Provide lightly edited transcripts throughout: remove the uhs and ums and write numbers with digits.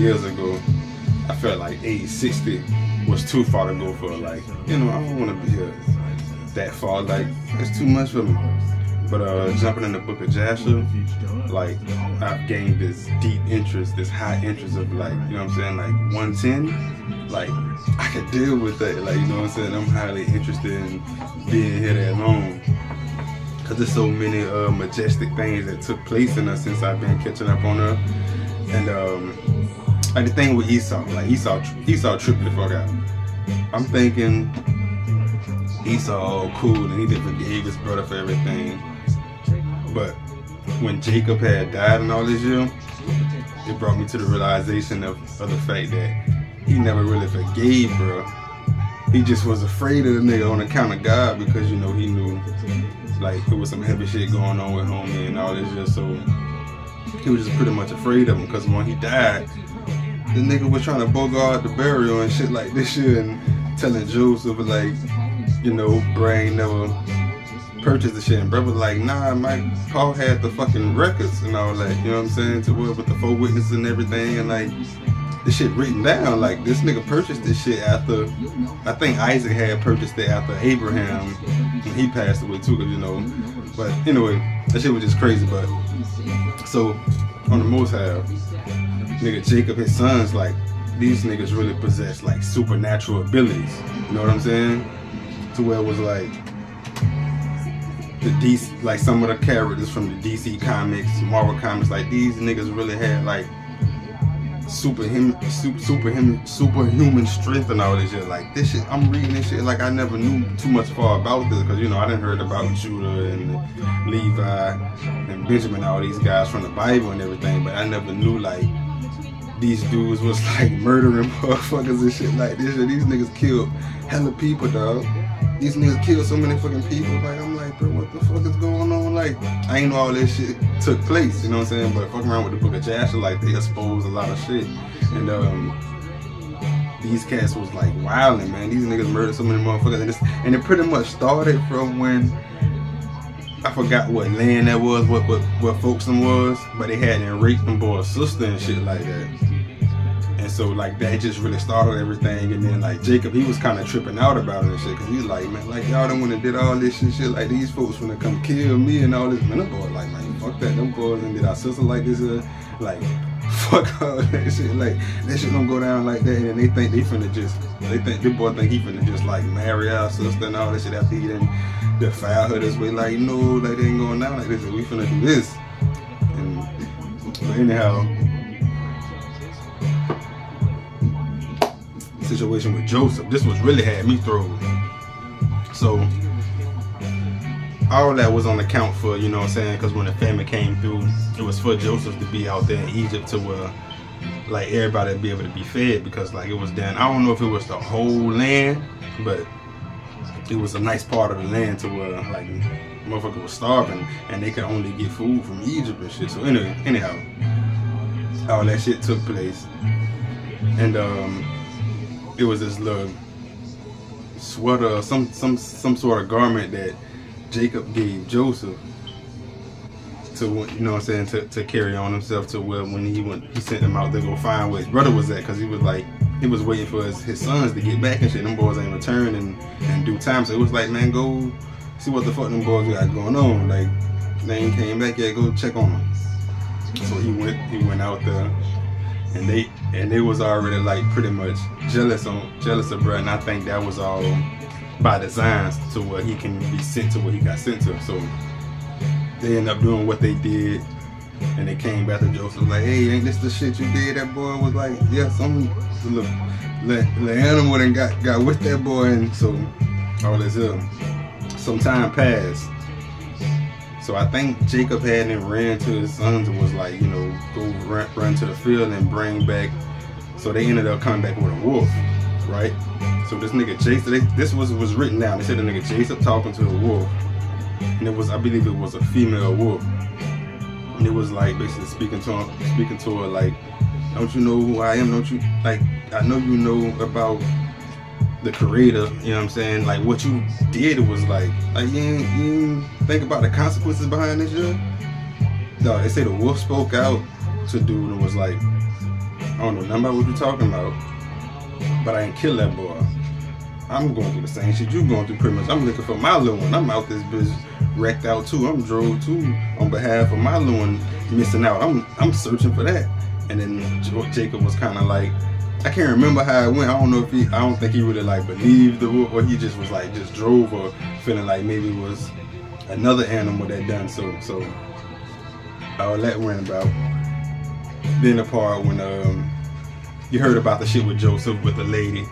years ago, I felt like age 60 was too far to go for. Like, you know, I don't want to be here that far. Like, it's too much for me. But jumping in the book of Joshua, like, I've gained this deep interest, this high interest of, like, you know what I'm saying, like 110. Like, I can deal with that. Like, you know what I'm saying? I'm highly interested in being here that long. Cause there's so many majestic things that took place in us since I've been catching up on her. And like the thing with Esau, like Esau tripped the fuck out. I'm thinking Esau all cool and he just forgave his brother for everything. But when Jacob had died and all this year, it brought me to the realization of the fact that he never really forgave, bro. He just was afraid of the nigga on account of God, because, you know, he knew like there was some heavy shit going on with homie and all this shit. So he was just pretty much afraid of him, because when he died, the nigga was trying to bogart the burial and shit like this shit, and telling Joseph like, you know, Brain never purchased the shit. And brother was like, nah, my Paul had the fucking records and all that, you know what I'm saying, to where with the 4 witnesses and everything, and like this shit written down. Like, this nigga purchased this shit after, I think Isaac had purchased it after Abraham when he passed away too, cause, you know. But anyway, that shit was just crazy. But so on the most half, nigga Jacob, his sons, like, these niggas really possess like supernatural abilities, you know what I'm saying, to where it was like the DC, like some of the characters from the DC comics, Marvel comics, like these niggas really had like superhuman strength and all this shit. Like, this shit, I'm reading this shit like I never knew too much far about this, because, you know, I done heard about Judah and Levi and Benjamin, all these guys from the Bible and everything, but I never knew like these dudes was like murdering motherfuckers and shit like this. These niggas killed hella people, dog. These niggas killed so many fucking people. Like, I'm like, bro, what the fuck is going on? Like, I ain't know all this shit took place, you know what I'm saying? But fucking around with the book of Joshua, like, they exposed a lot of shit. And these cats was like wilding, man. These niggas murdered so many motherfuckers. And it pretty much started from when, I forgot what land that was, what folks them was, but they had them raped them boy's sister and shit like that. And so like that just really started everything. And then like Jacob, he was kind of tripping out about it and shit, cause he was like, man, like y'all done went and did all this shit, like these folks finna come kill me and all this. Man, them boys like, man, fuck that, them boys and did our sister like this, like fuck all that shit, like that shit don't go down like that. And they think they finna just, the boy think he finna just like marry our sister and all that shit after he done defile her this way. Like, no, like they ain't going down like this, we finna do this. And but anyhow, situation with Joseph, this was really had me thrown. So all that was on account for, you know what I'm saying, because when the famine came through, it was for Joseph to be out there in Egypt to where like everybody would be able to be fed, because like it was down, I don't know if it was the whole land, but it was a nice part of the land to where like motherfucker was starving and they could only get food from Egypt and shit. So anyway, anyhow, all that shit took place. And it was this little sweater, some sort of garment that Jacob gave Joseph to, you know what I'm saying, to carry on himself to where when he sent him out to go find where his brother was at, because he was like, he was waiting for his sons to get back and shit. Them boys ain't returned in due time. So it was like, man, go see what the fuck them boys got going on. Like, they ain't came back yet, go check on them. So he went out there. And they was already like pretty much jealous of bro, and I think that was all by design to where he can be sent to where he got sent to. So they ended up doing what they did, and they came back to Joseph like, hey, ain't this the shit you did? That boy was like, yeah, some little animal and got with that boy, and so all this some time passed. So I think Jacob had him ran to his sons and was like, you know, go run to the field and bring back. So they ended up coming back with a wolf, right? So this nigga Jacob, this was written down. They said the nigga Jacob talking to a wolf, and it was, I believe it was a female wolf, and it was like basically speaking to her like, don't you know who I am? Don't you, like, I know you know about the creator, you know what I'm saying? Like, what you did was like you ain't think about the consequences behind this shit. No, they say the wolf spoke out to dude and was like, I don't know nothing about what you're talking about, but I ain't kill that boy. I'm going through the same shit you going through pretty much. I'm looking for my little one. I'm out this bitch wrecked out too. I'm drove too on behalf of my little one missing out. I'm searching for that. And then Jacob was kind of like, I can't remember how it went. I don't know if I don't think he really like believed the or he just was like just drove or feeling like maybe it was another animal that done so all that went about. Then the part when you heard about the shit with Joseph with the lady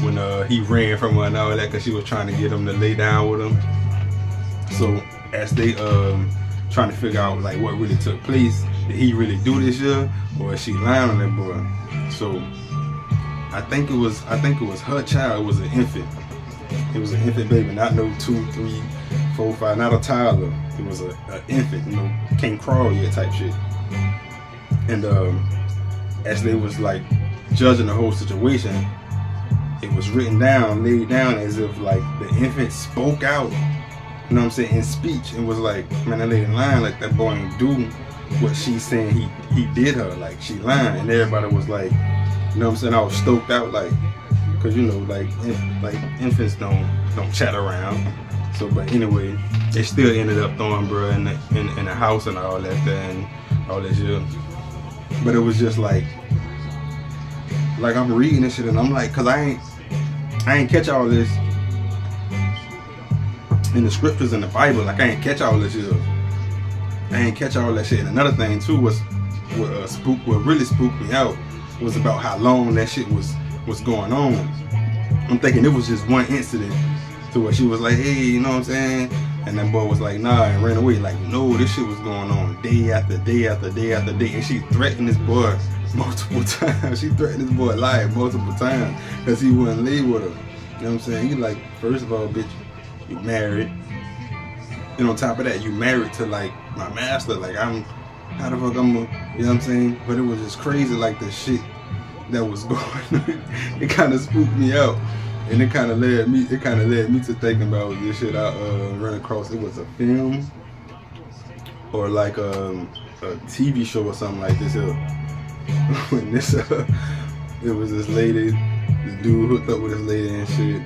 when he ran from her and all that because she was trying to get him to lay down with him. So as they trying to figure out like what really took place, did he really do this year or is she lying on that boy? So I think it was her child. It was an infant. It was an infant baby, not no 2, 3, 4, 5, not a toddler. It was an infant, you know, can't crawl yet type shit. And as they was like judging the whole situation, it was written down, laid down as if like the infant spoke out, you know what I'm saying, in speech, and was like, man, that lady lying, like that boy didn't do what she's saying he did her, like she lying. And everybody was like, you know what I'm saying, I was stoked out, like, cause you know, like infants don't chat around. So, but anyway, they still ended up throwing bruh in the house and all that and all that shit. But it was just like I'm reading this shit and I'm like, cause I ain't catch all this in the scriptures in the Bible. Like I ain't catch all this shit. I ain't catch all that shit. And another thing too was what really spooked me out was about how long that shit was going on. I'm thinking it was just one incident to where she was like, hey, you know what I'm saying? And that boy was like, nah, and ran away. Like, no, this shit was going on day after day after day after day. And she threatened this boy multiple times. She threatened this boy life multiple times because he wouldn't leave with her. You know what I'm saying? He like, first of all, bitch, you married. And on top of that, you married to like my master. Like, how the fuck I'm gonna, you know what I'm saying? But it was just crazy, like the shit that was going on. It kind of spooked me out. And it kind of led me to thinking about this shit I ran across. It was a film or like a TV show or something like this. When this, it was this lady, the dude hooked up with this lady and shit,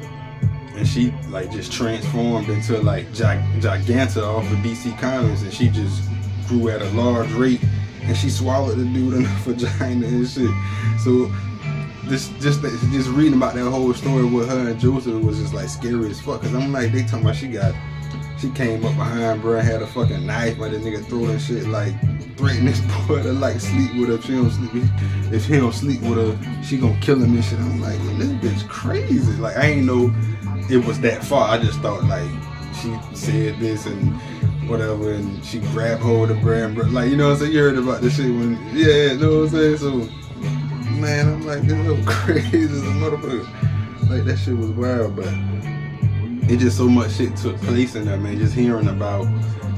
and she like just transformed into like Giganta off of DC Comics, and she just grew at a large rate, and she swallowed the dude in the vagina and shit. So. Just reading about that whole story with her and Joseph was just like scary as fuck. Cause I'm like, they talking about she came up behind bro, had a fucking knife by the nigga throat and shit, like threatening this boy to like sleep with her. If he don't sleep with her, she gonna kill him and shit. I'm like, this bitch crazy. Like I ain't know it was that far. I just thought like she said this and whatever, and she grabbed hold of the brand, bro. Like, you know what I'm saying? You heard about this shit when, yeah, you know what I'm saying? So. Man, I'm like, this little crazy as a motherfucker. Like, that shit was wild, but it just so much shit took place in there, man. Just hearing about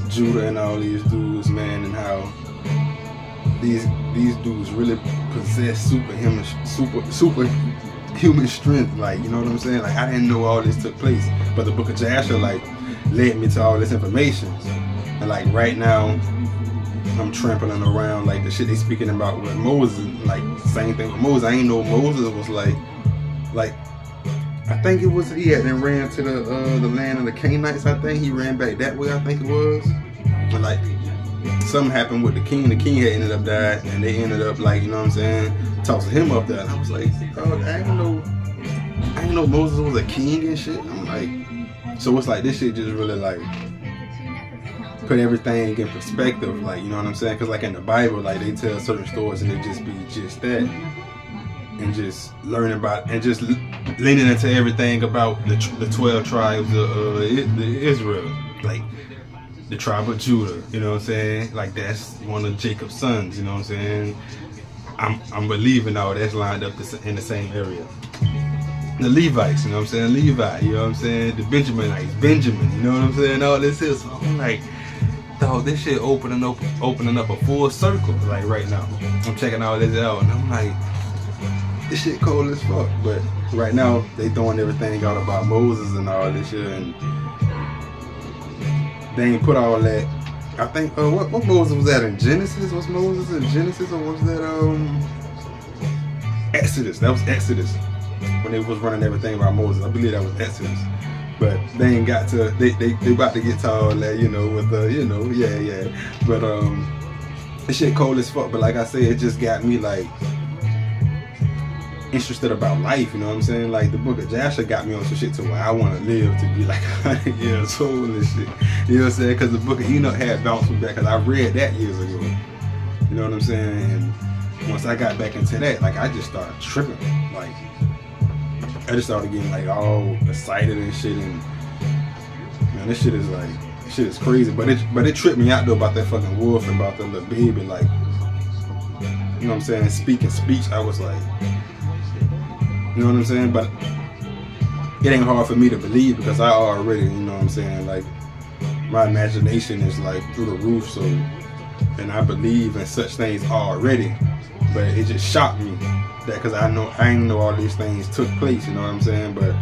Judah and all these dudes, man, and how these dudes really possess superhuman strength. Like, you know what I'm saying? Like, I didn't know all this took place, but the book of Jasher, like, led me to all this information. And, like, right now, I'm trampling around like the shit they speaking about with Moses, like same thing with Moses. I ain't know Moses was like I think it was he had then ran to the land of the Canaanites. I think he ran back that way. I think it was, but like something happened with the king. The king had ended up dying, and they ended up like, you know what I'm saying, tossing him up there. And I was like, oh, I didn't know Moses was a king and shit. I'm like, so it's like this shit just really like put everything in perspective, like, you know what I'm saying? Because like in the Bible, like they tell certain stories and they just be just that, and just learning about and just leaning into everything about the 12 tribes of Israel, like the tribe of Judah, you know what I'm saying? Like that's one of Jacob's sons, you know what I'm saying? I'm believing all that's lined up in the same area. The Levites, you know what I'm saying? Levi, you know what I'm saying? The Benjaminites, Benjamin, you know what I'm saying? All this is, so I'm like, dog, this shit opening up a full circle, like right now. I'm checking all this out and I'm like, this shit cold as fuck. But right now they throwing everything out about Moses and all this shit, and they ain't put all that. I think what Moses was that in Genesis? Was Moses in Genesis, or was that Exodus. That was Exodus when they was running everything about Moses. I believe that was Exodus. But they ain't got to. They about to get to all that, you know, with the, you know, yeah. But this shit cold as fuck. But like I said, it just got me like interested about life, you know what I'm saying? Like the book of Jasher got me on some shit to where I want to live to be like 100 years old and shit. You know what I'm saying? Because the book of Enoch had bounced me back, because I read that years ago. You know what I'm saying? And once I got back into that, like I just started tripping. Like I just started getting like all excited and shit. And man, this shit is like, this shit is crazy. But it tripped me out though about that fucking wolf and about the little baby. Like, you know what I'm saying? Speaking speech, I was like, you know what I'm saying? But it ain't hard for me to believe, because I already, you know what I'm saying, like my imagination is like through the roof. So, and I believe in such things already. But it just shocked me that, because I ain't know all these things took place, you know what I'm saying? But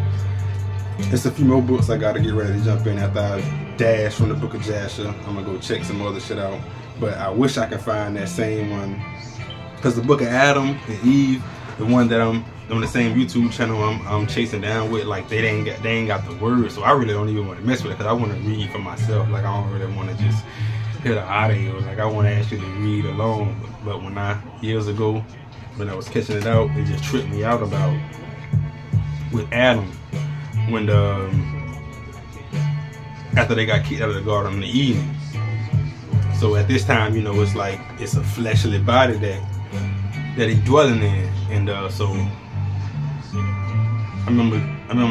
it's a few more books I gotta get ready to jump in after I dash from the book of Jasher. I'm gonna go check some other shit out. But I wish I could find that same one, because the book of Adam and Eve, the one that I'm on the same YouTube channel I'm chasing down with, like they ain't got the words, so I really don't even want to mess with it, because I want to read for myself. Like I don't really want to just hear the audio. Like I want to actually read alone. But when years ago when I was catching it out, it just tripped me out about with Adam, when after they got kicked out of the Garden of Eden. So at this time, you know, it's like it's a fleshly body that he dwelling in, and so I remember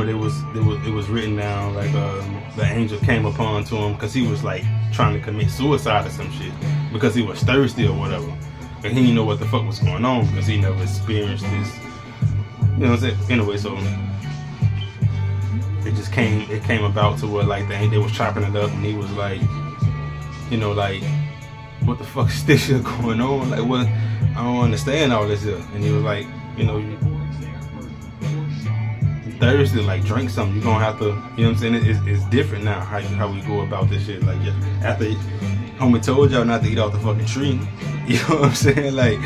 it was written down like the angel came upon to him, because he was like trying to commit suicide or some shit, because he was thirsty or whatever, and he didn't know what the fuck was going on, because he never experienced this, you know what I'm saying? Anyway, so it came about to where like they was chopping it up, and he was like, you know, like, what the fuck is this shit going on? Like, what? I don't understand all this here. And he was like, you know, you thirsty, like drink something. You're gonna have to, you know what I'm saying? It's different now how we go about this shit. Like, after homie told y'all not to eat off the fucking tree, you know what I'm saying? Like,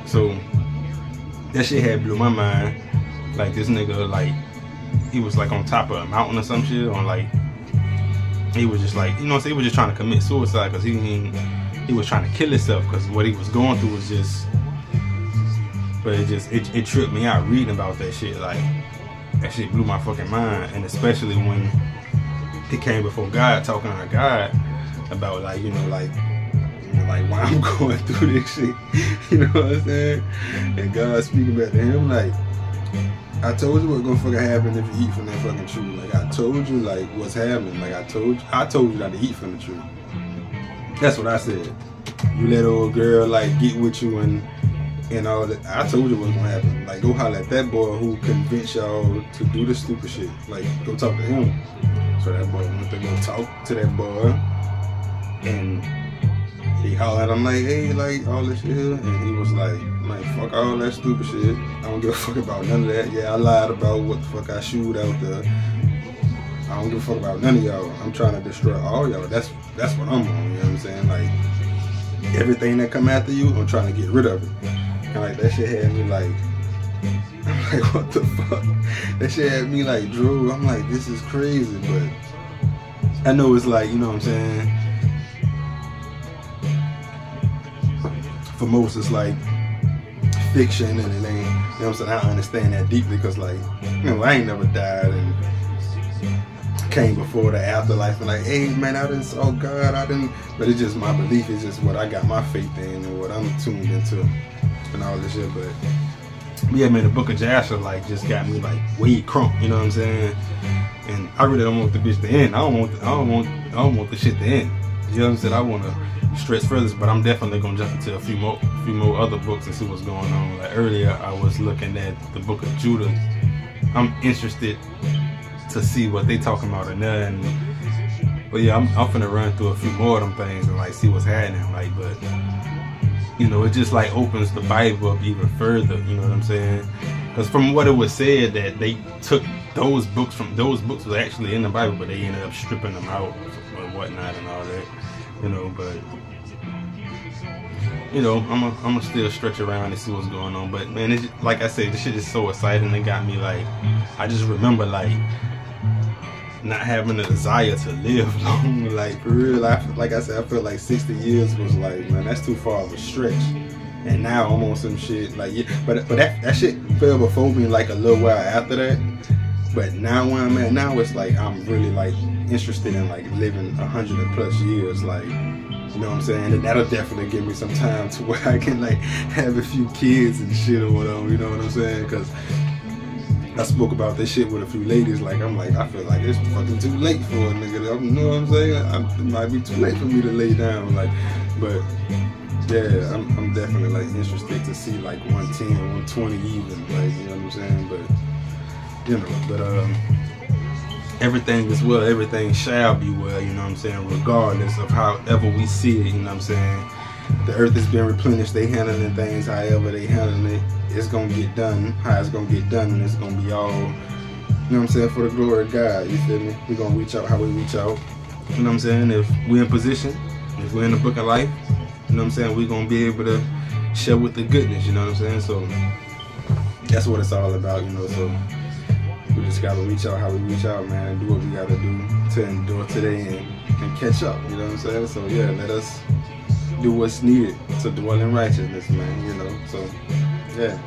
so that shit had blew my mind. Like this nigga, like he was like on top of a mountain or some shit, on like, he was just like, you know what I'm saying, he was just trying to commit suicide, because he was trying to kill himself, because what he was going through was just, but it tripped me out reading about that shit. Like that shit blew my fucking mind. And especially when he came before God, talking to God about like, you know, like why I'm going through this shit, you know what I'm saying? And God speaking back to him like, I told you what's gonna fucking happen if you eat from that fucking tree. Like I told you, like what's happening. Like I told you not to eat from the tree. That's what I said. You let old girl like get with you and all that. I told you what's gonna happen. Like go holler at that boy who convinced y'all to do the stupid shit. Like go talk to him. So that boy went to go talk to that boy, and he hollered at him like, hey, like all this shit here. And he was like, fuck all that stupid shit. I don't give a fuck about none of that. Yeah, I lied about what the fuck I shoot out there. I don't give a fuck about none of y'all. I'm trying to destroy all y'all. That's what I'm on, you know what I'm saying? Like, everything that come after you, I'm trying to get rid of it. And like, that shit had me like, I'm like, what the fuck? That shit had me like, Drew, I'm like, this is crazy, but I know it's like, you know what I'm saying? For most, it's like fiction, and it ain't, you know what I'm saying? I understand that deeply, because like, you know, I ain't never died and came before the afterlife and like, hey man, I didn't saw God, I didn't, but it's just my belief, it's just what I got my faith in and what I'm tuned into and all this shit. But yeah, man, the book of Jasher like just got me like way crunk, you know what I'm saying? And I really don't want the bitch to end. I don't want the shit to end. You know what I'm saying? I want to stretch further, but I'm definitely gonna jump into a few more other books and see what's going on. Like earlier, I was looking at the book of Judah. I'm interested to see what they talking about in there, but yeah, I'm finna run through a few more of them things and like see what's happening. Like, but you know, it just like opens the Bible up even further. You know what I'm saying? Because from what it was said that they took those books was actually in the Bible, but they ended up stripping them out and whatnot and all that. You know, but you know, I'm still stretch around and see what's going on. But man, it's just, like I said, this shit is so exciting. It got me like, I just remember like not having a desire to live long. Like for real, like I said, I feel like 60 years was like, man, that's too far of a stretch. And now I'm on some shit like, yeah, but that shit fell before me like a little while after that. But now where I'm at now, it's like I'm really like interested in like living 100+ years, like, you know what I'm saying? And that'll definitely give me some time to where I can like have a few kids and shit or whatever, you know what I'm saying? Because I spoke about this shit with a few ladies, like I'm like, I feel like it's fucking too late for a nigga, you know what I'm saying? It might be too late for me to lay down, like, but yeah, I'm definitely like interested to see like 110, 120 even, like, you know what I'm saying? But you know, but everything is well, everything shall be well, you know what I'm saying, regardless of however we see it, you know what I'm saying. The earth has been replenished, they handling things however they handling it. It's gonna get done how it's gonna get done, and it's gonna be all, you know what I'm saying, for the glory of God, you feel me? We're gonna reach out how we reach out, you know what I'm saying. If we're in position, if we're in the book of life, you know what I'm saying, we're gonna be able to share with the goodness, you know what I'm saying. So that's what it's all about, you know. So we just gotta reach out how we reach out, man, and do what we gotta do to endure today and catch up, you know what I'm saying. So yeah, let us do what's needed to dwell in righteousness, man, you know. So yeah.